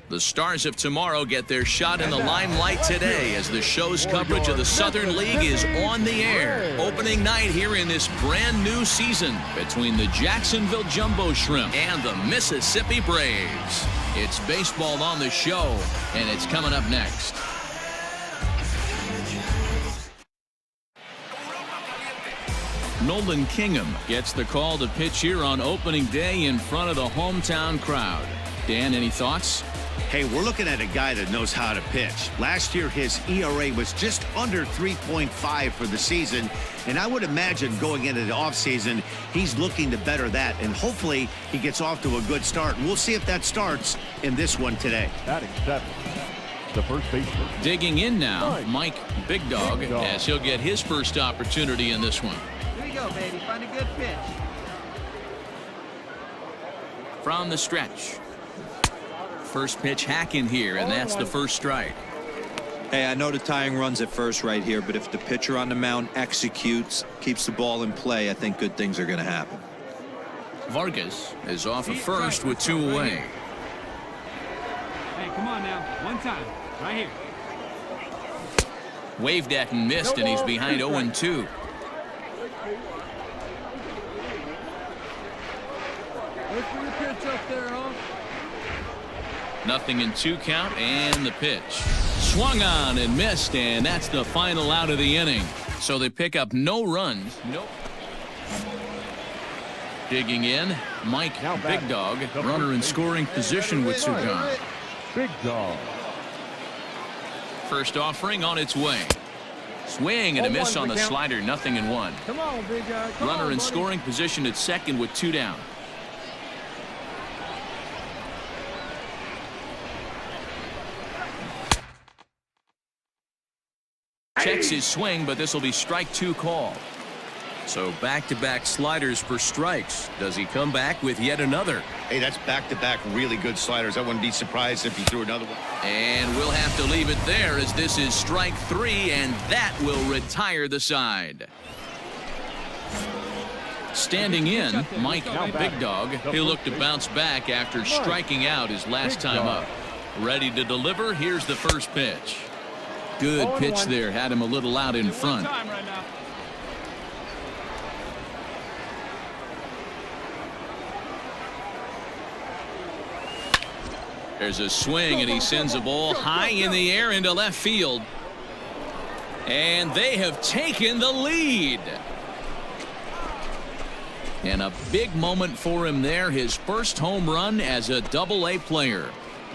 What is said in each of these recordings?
The stars of tomorrow get their shot in the limelight today as the show's coverage of the Southern League is on the air. Opening night here in this brand new season between the Jacksonville Jumbo Shrimp and the Mississippi Braves. It's baseball on the show, and it's coming up next. Nolan Kingham gets the call to pitch here on opening day in front of the hometown crowd. Dan, any thoughts? Hey, we're looking at a guy that knows how to pitch. Last year, his ERA was just under 3.5 for the season, and I would imagine going into the offseason, he's looking to better that, and hopefully he gets off to a good start. And we'll see if that starts in this one today. Batting seventh, the first baseman. Digging in now, Mike Big Dog, as he'll get his first opportunity in this one. Here you go, baby. Find a good pitch. From the stretch. First pitch hack in here, and that's the first strike. Hey, I know the tying runs at first right here, but if the pitcher on the mound executes, keeps the ball in play, I think good things are going to happen. Vargas is off at first with two away. Hey, come on now. One time. Right here. Waved at and missed, and he's behind 0-2. Look for the pitch up there, huh? Nothing in 2 count, and the pitch. Swung on and missed, and that's the final out of the inning. So they pick up no runs. Nope. Digging in, Mike Big Dog, runner in scoring position with Sugan. Big Dog. First offering on its way. Swing and a miss on the slider, 0-1. Come on, big guy. Runner in scoring position at second with 2 down. Checks his swing, but this will be strike 2 call. So back-to-back sliders for strikes. Does he come back with yet another? Hey, that's back-to-back really good sliders. I wouldn't be surprised if he threw another one. And we'll have to leave it there as this is strike 3, and that will retire the side. Standing in, Mike Big Dog. He'll look to bounce back after striking out his last time up. Ready to deliver. Here's the first pitch. Good pitch there. Had him a little out in front. There's a swing, and he sends a ball high in the air into left field. And they have taken the lead. And a big moment for him there. His first home run as a Double-A player.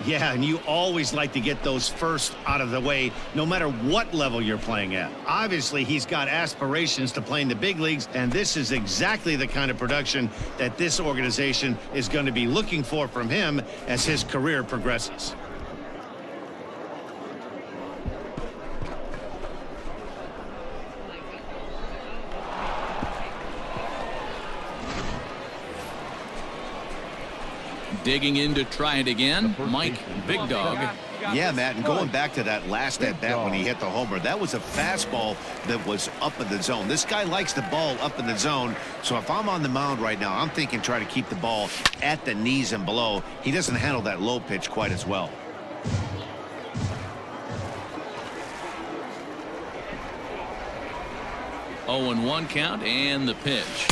Yeah, and you always like to get those first out of the way, no matter what level you're playing at. Obviously, he's got aspirations to play in the big leagues, and this is exactly the kind of production that this organization is going to be looking for from him as his career progresses. Digging in to try it again, Mike Big Dog. Yeah, Matt, and going back to that last at-bat when he hit the homer, that was a fastball that was up in the zone. This guy likes the ball up in the zone, so if I'm on the mound right now, I'm thinking try to keep the ball at the knees and below. He doesn't handle that low pitch quite as well. Oh, 0-1 count, and the pitch.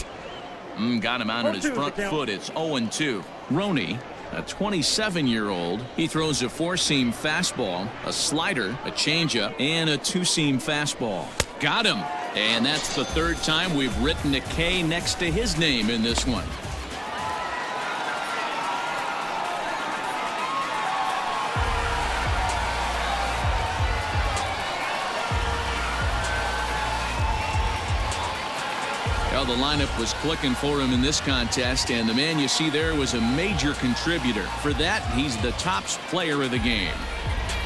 Got him out on his front foot. It's 0-2. Roney, a 27-year-old, he throws a 4-seam fastball, a slider, a changeup, and a 2-seam fastball. Got him. And that's the 3rd time we've written a K next to his name in this one. Well, the lineup was clicking for him in this contest, and the man you see there was a major contributor. For that, he's the top player of the game.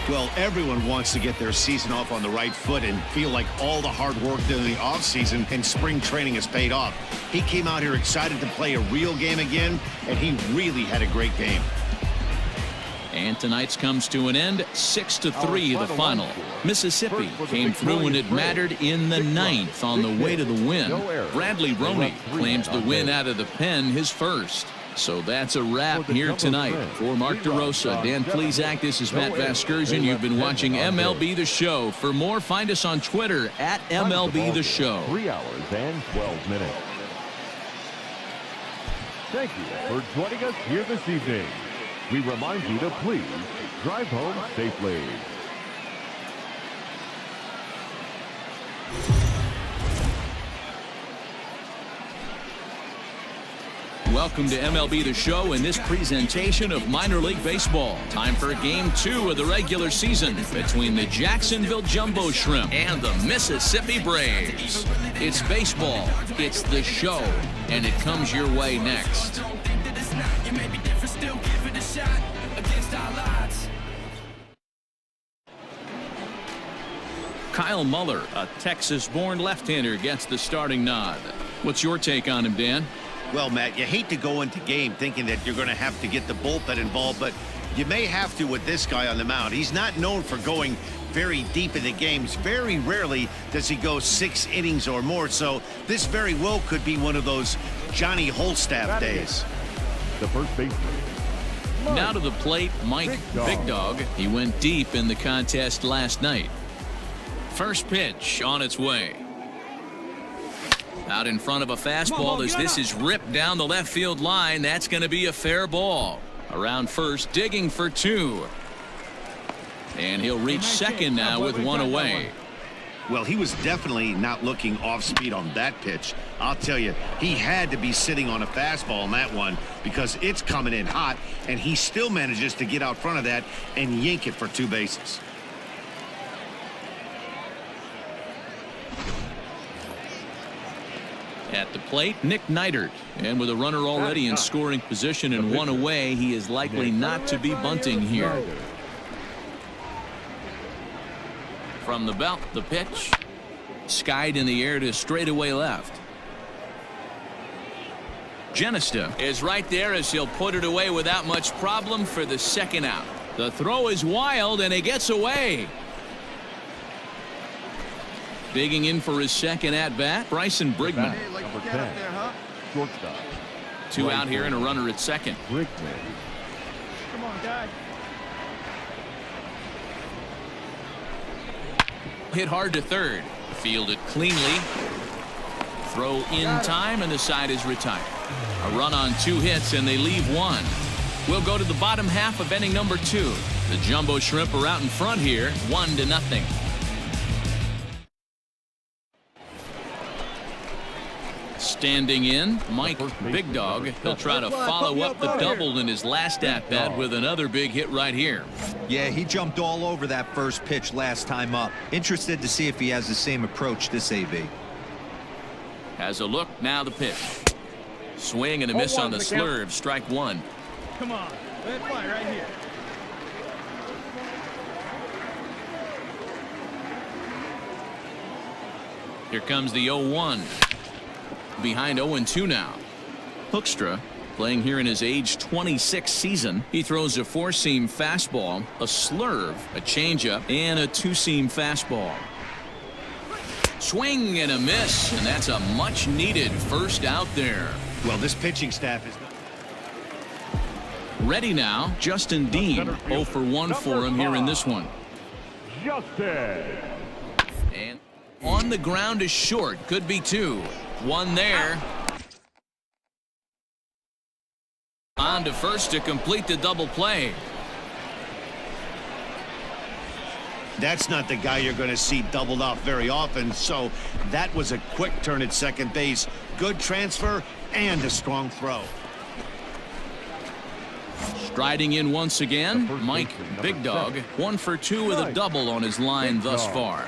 Well, everyone wants to get their season off on the right foot and feel like all the hard work done in the offseason and spring training has paid off. He came out here excited to play a real game again, and he really had a great game. And tonight's comes to an end, 6-3 the final. Mississippi came through when it mattered in the 9th on the way to the win. Bradley Roney claims the win out of the pen, his first. So that's a wrap here tonight. For Mark DeRosa, Dan Plesac, this is Matt Vasgersian. You've been watching MLB The Show. For more, find us on Twitter at MLB The Show. 3 hours and 12 minutes. Thank you for joining us here this evening. We remind you to please drive home safely. Welcome to MLB The Show in this presentation of minor league baseball. Time for Game 2 of the regular season between the Jacksonville Jumbo Shrimp and the Mississippi Braves. It's baseball, it's the show, and it comes your way next. Kyle Muller, a Texas-born left-hander, gets the starting nod. What's your take on him, Dan? Well, Matt, you hate to go into game thinking that you're going to have to get the bullpen involved, but you may have to with this guy on the mound. He's not known for going very deep into games. Very rarely does he go 6 innings or more, so this very well could be one of those Johnny Holstaff days. The first baseman. Now to the plate, Mike Big Dog. He went deep in the contest last night. First pitch on its way. Out in front of a fastball as this is ripped down the left field line. That's going to be a fair ball. Around first, digging for 2. And he'll reach second now with 1 away. Well, he was definitely not looking off speed on that pitch. I'll tell you, he had to be sitting on a fastball on that one because it's coming in hot, and he still manages to get out front of that and yank it for 2 bases. At the plate, Nick Neidert. And with a runner already in scoring position and 1 away, he is likely not to be bunting here. From the belt, the pitch. Skied in the air to straightaway left. Genista is right there as he'll put it away without much problem for the second out. The throw is wild and he gets away. Digging in for his second at-bat, Bryson Brigman. Hey, like to get up there, huh? Shortstop. 2 out here and a runner at second. Brigman. Come on, guy. Hit hard to third. Fielded cleanly. Throw in time and the side is retired. A run on 2 hits and they leave 1. We'll go to the bottom half of inning number 2. The Jumbo Shrimp are out in front here, 1-0. Standing in, Mike Big Dog. He'll try to follow up the double in his last at-bat with another big hit right here. Yeah, he jumped all over that first pitch last time up. Interested to see if he has the same approach this AB. Has a look, now the pitch. Swing and a miss on the slurve, strike 1. Come on. Let it fly right here. Here comes the 0-1. Behind 0-2 now. Hoekstra playing here in his age 26 season. He throws a 4-seam fastball, a slurve, a changeup, and a 2-seam fastball. Swing and a miss, and that's a much-needed first out there. Well, this pitching staff is... Ready now, Justin Dean. 0 for 1 for him here in this one. Justin. And on the ground is short. Could be 2. 1 there. On to first to complete the double play. That's not the guy you're going to see doubled off very often, so that was a quick turn at second base. Good transfer and a strong throw. Striding in once again, Mike Big Dog. 1 for 2 with a double on his line thus far.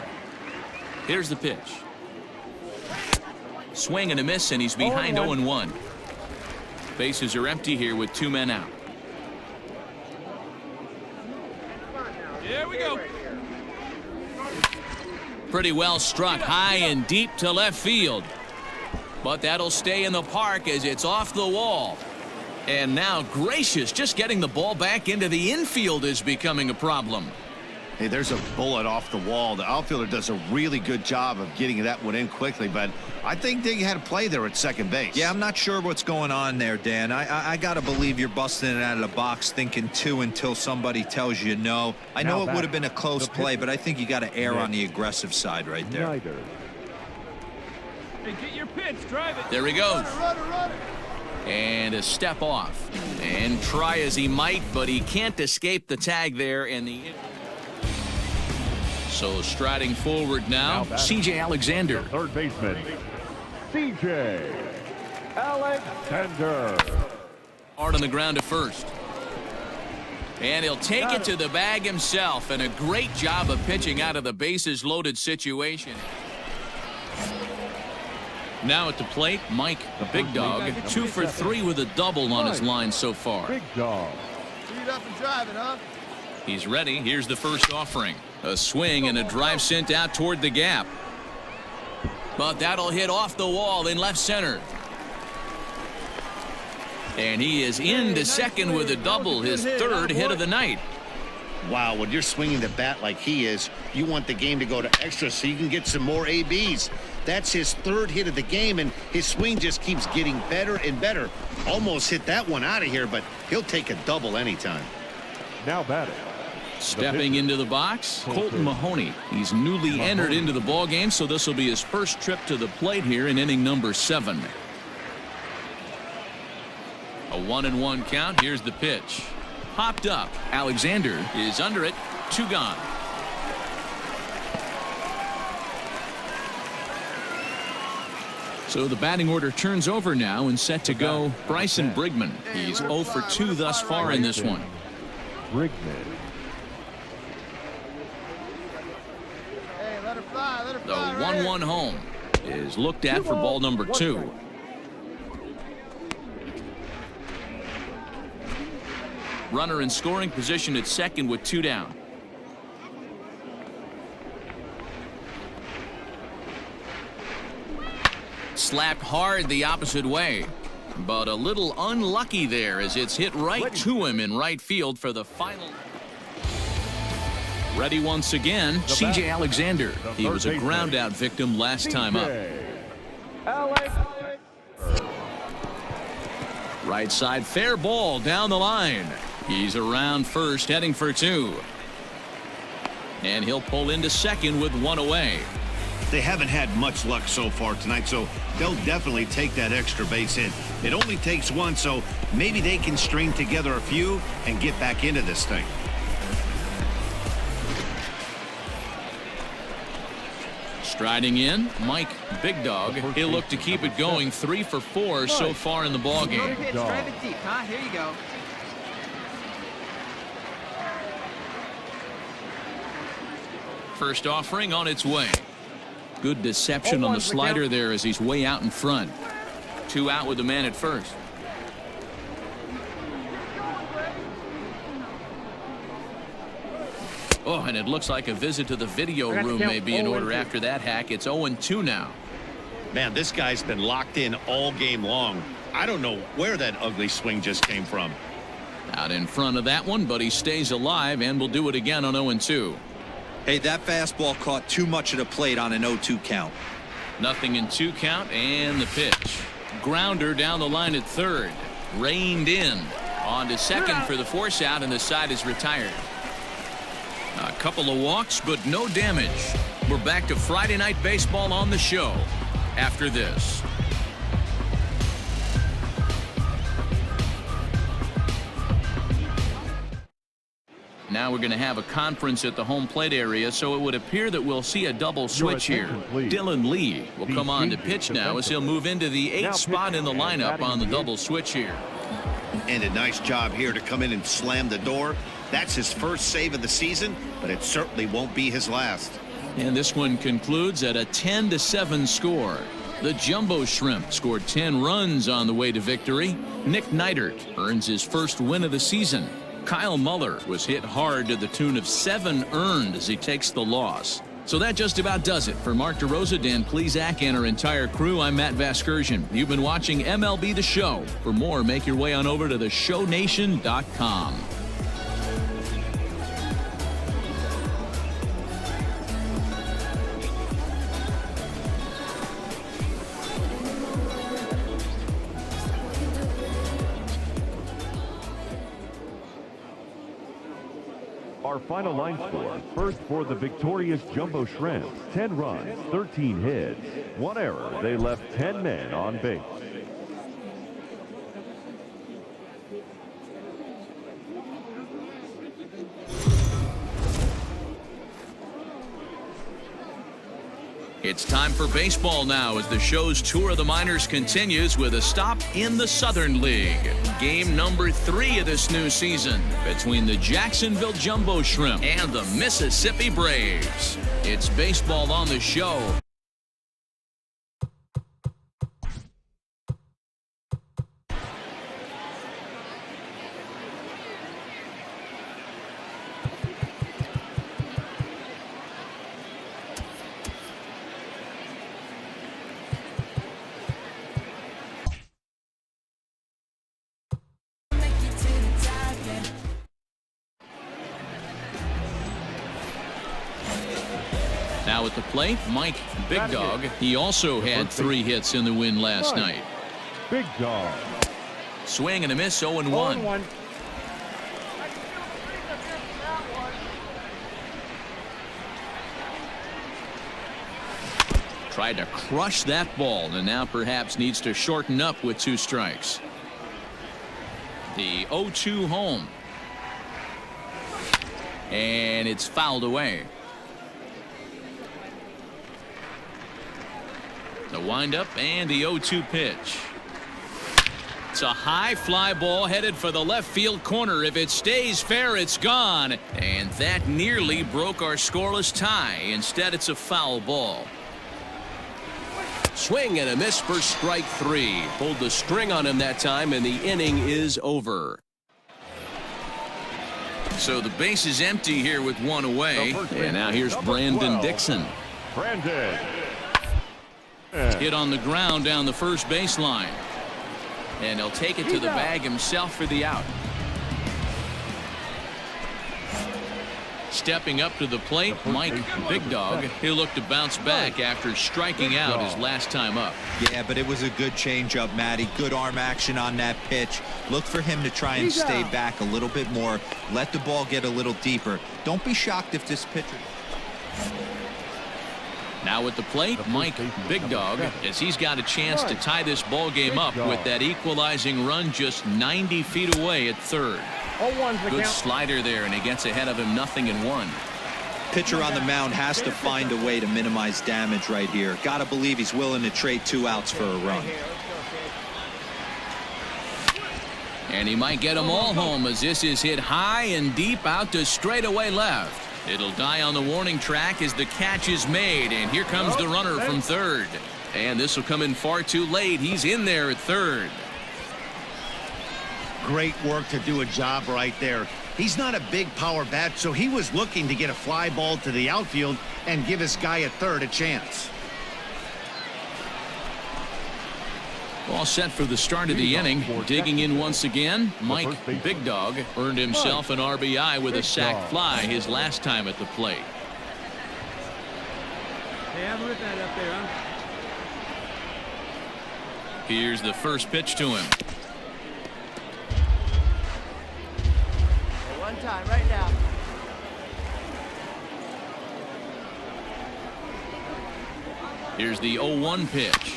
Here's the pitch. Swing and a miss, and he's behind 0-1. Bases are empty here with 2 men out. Here we go. Pretty well struck high and deep to left field. But that'll stay in the park as it's off the wall. And now Gracious, just getting the ball back into the infield is becoming a problem. Hey, there's a bullet off the wall. The outfielder does a really good job of getting that one in quickly, but I think they had a play there at second base. Yeah, I'm not sure what's going on there, Dan. I got to believe you're busting it out of the box thinking two until somebody tells you no. I know it would have been a close play, but I think you got to err on the aggressive side right there. Hey, get your pitch. Drive it. There he goes. Run it. And a step off. And try as he might, but he can't escape the tag there. And so striding forward now, C.J. Alexander. Third baseman, C.J. Alexander. Hard on the ground to first. And he'll take it to the bag himself. And a great job of pitching out of the bases loaded situation. Now at the plate, Mike, the big dog, 2 for 3 with a double on his line so far. Big dog. Speed up and drive it, huh? He's ready. Here's the first offering. A swing and a drive sent out toward the gap. But that'll hit off the wall in left center. And he is into second with a double, his third hit of the night. Wow, when you're swinging the bat like he is, you want the game to go to extra so you can get some more ABs. That's his third hit of the game, and his swing just keeps getting better and better. Almost hit that one out of here, but he'll take a double anytime. Now batting. Stepping into the box, Colton Mahoney. He's newly entered into the ballgame, so this will be his first trip to the plate here in inning number 7. A 1-1 count. Here's the pitch. Popped up. Alexander is under it. 2 gone. So the batting order turns over now and set to go Bryson Brigman. He's 0 for 2 thus far in this one. Brigman. Hey, let her fly. Let her The fly. 1-1 home is looked at for ball number 2. Runner in scoring position at second with 2 down. Slapped hard the opposite way, but a little unlucky there as it's hit right to him in right field for the final. Ready once again, C.J. Alexander. He was a ground out victim last time up. Right side, fair ball down the line. He's around first, heading for 2. And he'll pull into second with 1 away. They haven't had much luck so far tonight, so they'll definitely take that extra base hit. It only takes 1, so maybe they can string together a few and get back into this thing. Striding in, Mike, big dog. He'll look to keep it going. 3 for 4 so far in the ballgame. Drive it deep, huh? Here you go. First offering on its way. Good deception on the slider there as he's way out in front. 2 out with the man at first. Oh, and it looks like a visit to the video room may be in order after that hack. It's 0-2 now. Man, this guy's been locked in all game long. I don't know where that ugly swing just came from. Out in front of that one, but he stays alive and will do it again on 0-2. Hey, that fastball caught too much of the plate on an 0-2 count. Nothing in 2 count, and the pitch. Grounder down the line at third. Reined in. On to second for the force out, and the side is retired. A couple of walks, but no damage. We're back to Friday Night Baseball on the show after this. Now we're going to have a conference at the home plate area, so it would appear that we'll see a double switch here. Dylan Lee will come on to pitch now as he'll move into the 8th spot in the lineup on the double switch here. And a nice job here to come in and slam the door. That's his first save of the season, but it certainly won't be his last. And this one concludes at a 10-7 score. The Jumbo Shrimp scored 10 runs on the way to victory. Nick Neidert earns his first win of the season. Kyle Muller was hit hard to the tune of 7 earned as he takes the loss. So that just about does it. For Mark DeRosa, Dan Plesac, and our entire crew, I'm Matt Vasgersian. You've been watching MLB The Show. For more, make your way on over to theshownation.com. Our final line score, first for the victorious Jumbo Shrimp, 10 runs, 13 hits, 1 error. They left 10 men on base. It's time for baseball now as the show's tour of the minors continues with a stop in the Southern League. Game number 3 of this new season between the Jacksonville Jumbo Shrimp and the Mississippi Braves. It's baseball on the show. Now at the plate, Mike Big Dog. He also had 3 hits in the win last night. Big Dog. Swing and a miss, 0-1. Tried to crush that ball and now perhaps needs to shorten up with 2 strikes. The 0-2 home. And it's fouled away. The windup and the 0-2 pitch. It's a high fly ball headed for the left field corner. If it stays fair, it's gone. And that nearly broke our scoreless tie. Instead, it's a foul ball. Swing and a miss for strike 3. Pulled the string on him that time, and the inning is over. So the base is empty here with 1 away. And now here's Brandon Dixon. Brandon. Hit on the ground down the first baseline. And he'll take it to the bag himself for the out. Stepping up to the plate, Mike Big Dog. He'll look to bounce back after striking out his last time up. Yeah, but it was a good changeup, Matty. Good arm action on that pitch. Look for him to try and stay back a little bit more. Let the ball get a little deeper. Don't be shocked if this pitcher... Now at the plate, Mike Big Dog, as he's got a chance to tie this ball game up with that equalizing run just 90 feet away at third. Good slider there, and he gets ahead of him 0-1. Pitcher on the mound has to find a way to minimize damage right here. Got to believe he's willing to trade 2 outs for a run. And he might get them all home as this is hit high and deep out to straightaway left. It'll die on the warning track as the catch is made, and here comes the runner from third. And this will come in far too late. He's in there at third. Great work to do a job right there. He's not a big power bat, so he was looking to get a fly ball to the outfield and give his guy at third a chance. All set for the start of the inning. Digging in once again, Mike Big Dog earned himself an RBI with a sac fly his last time at the plate. Hey, I'm with that up there, huh? Here's the first pitch to him. One time, right now. Here's the 0-1 pitch.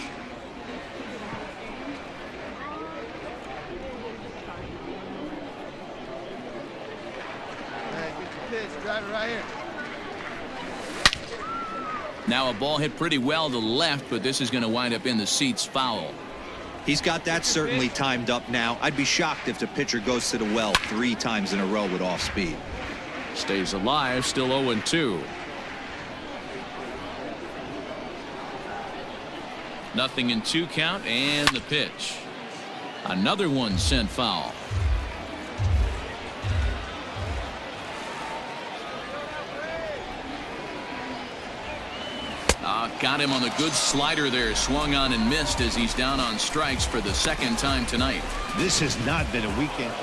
Drive it right here. Now a ball hit pretty well to the left, but this is going to wind up in the seats foul. He's got that certainly timed up now. I'd be shocked if the pitcher goes to the well 3 times in a row with off speed. Stays alive, still 0-2. 0-2 count, and the pitch. Another one sent foul. Got him on the good slider there. Swung on and missed as he's down on strikes for the 2nd time tonight. This has not been a weekend.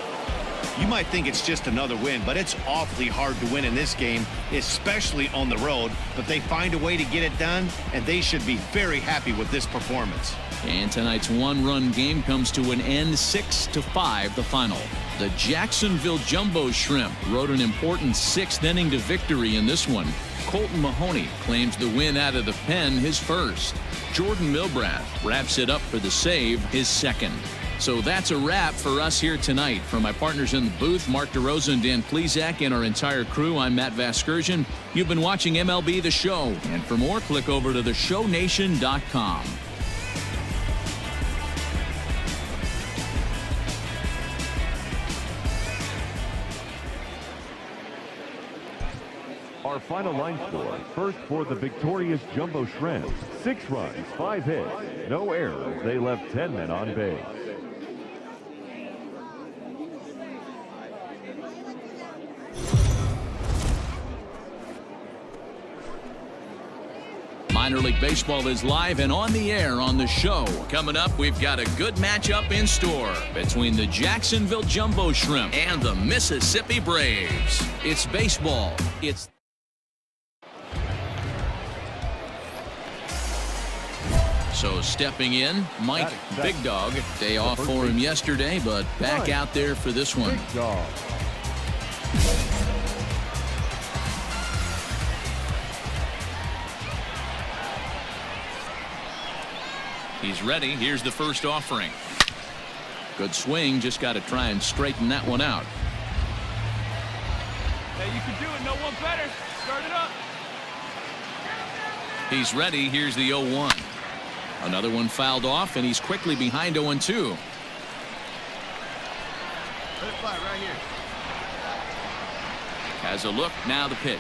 You might think it's just another win, but it's awfully hard to win in this game, especially on the road. But they find a way to get it done, and they should be very happy with this performance. And tonight's 1-run game comes to an end, 6-5 the final. The Jacksonville Jumbo Shrimp rode an important 6th inning to victory in this one. Colton Mahoney claims the win out of the pen, his first. Jordan Milbrath wraps it up for the save, his second. So that's a wrap for us here tonight. From my partners in the booth, Mark DeRosa and Dan Plezak, and our entire crew, I'm Matt Vasgersian. You've been watching MLB The Show. And for more, click over to theshownation.com. Our final line score, first for the victorious Jumbo Shrimp. 6 runs, 5 hits, no errors. They left 10 men on base. Minor League Baseball is live and on the air on the show. Coming up, we've got a good matchup in store between the Jacksonville Jumbo Shrimp and the Mississippi Braves. It's baseball. It's so stepping in, Mike Big Dog. Day off for him yesterday, but back out there for this one. Big Dog. He's ready. Here's the first offering. Good swing. Just got to try and straighten that one out. Hey, you can do it. No one better. Start it up. He's ready. Here's the 0-1. Another one fouled off, and he's quickly behind 0-2. Let it fly right here. Has a look. Now the pitch.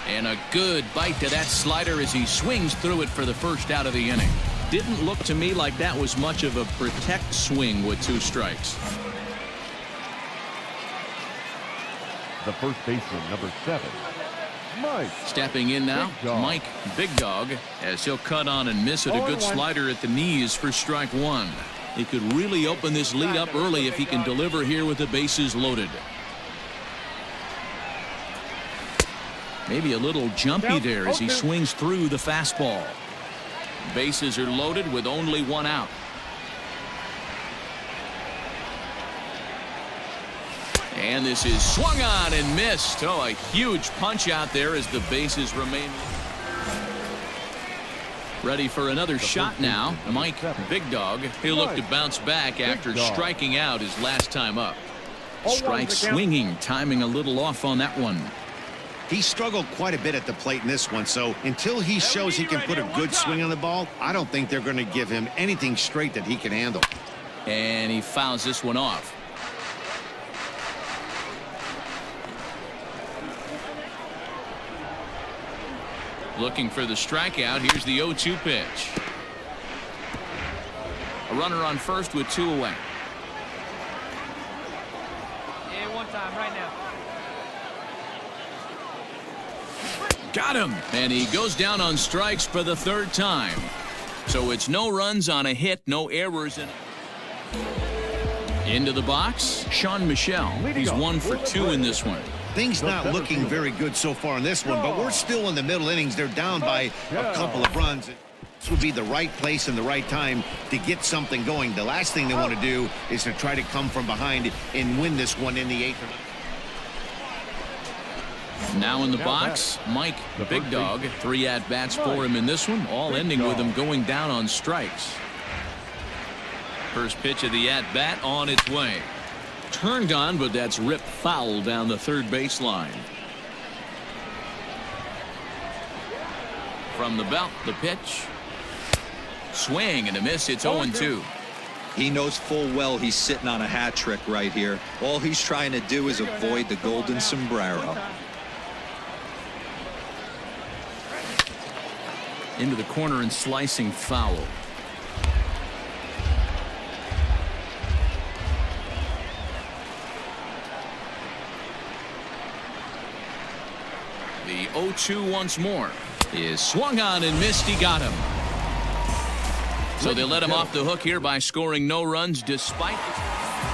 And a good bite to that slider as he swings through it for the first out of the inning. Didn't look to me like that was much of a protect swing with 2 strikes. The first baseman, number 7, Mike. Stepping in now, Mike Big Dog, as he'll cut on and miss at a good slider at the knees for strike 1. He could really open this lead up early if he can deliver here with the bases loaded. Maybe a little jumpy there as he swings through the fastball. Bases are loaded with only 1 out. And this is swung on and missed. Oh, a huge punch out there as the bases remain. Ready for another shot now. Mike Big Dog. He'll look to bounce back after striking out his last time up. Strike swinging, timing a little off on that one. He struggled quite a bit at the plate in this one, so until he shows he can put a good swing on the ball, I don't think they're going to give him anything straight that he can handle. And he fouls this one off. Looking for the strikeout. Here's the 0-2 pitch. A runner on first with 2 away. Yeah, one time right now. Got him. And he goes down on strikes for the 3rd time. So it's no runs on a hit, no errors. Into the box, Sean Michelle. He's 1 for 2 in this one. Things not looking very good so far in this one, but we're still in the middle innings. They're down by a couple of runs. This would be the right place and the right time to get something going. The last thing they want to do is to try to come from behind and win this one in the 8th. Now in the box, Mike Big Dog. 3 at-bats for him in this one, all ending with him going down on strikes. First pitch of the at-bat on its way. Turned on, but that's ripped foul down the 3rd baseline. From the belt, the pitch. Swing and a miss. It's 0-2. He knows full well he's sitting on a hat trick right here. All he's trying to do is avoid the golden sombrero. Into the corner and slicing foul. The 0-2 once more is swung on and missed. He got him. So they let him off the hook here by scoring no runs despite.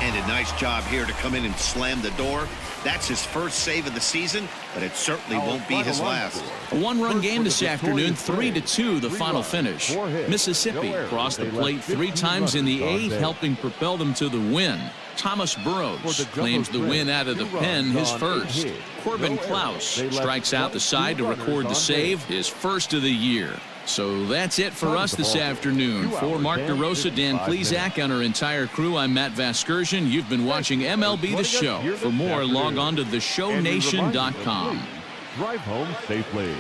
And a nice job here to come in and slam the door. That's his first save of the season, but it certainly won't be his last. A one-run game this afternoon, 3-2 the final finish. Mississippi crossed the plate 3 times in the 8th, helping propel them to the win. Thomas Burrows claims the win out of the pen, his first. Corbin Klaus strikes out the side to record the save, his first of the year. So that's it for us this afternoon. For Mark DeRosa, Dan Plesac, and our entire crew, I'm Matt Vasgersian. You've been watching MLB The Show. For more, log on to theshownation.com. Drive home safely.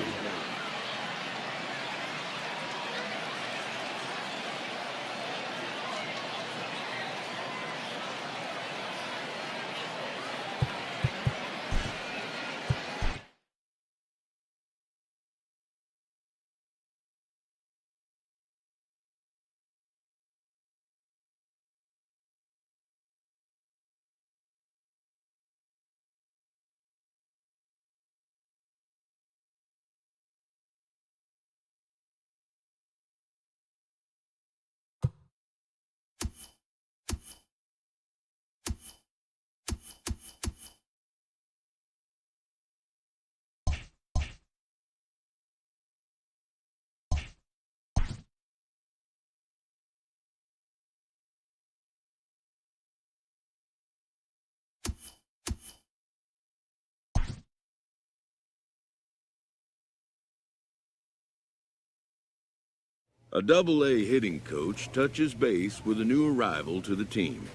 A Double-A hitting coach touches base with a new arrival to the team.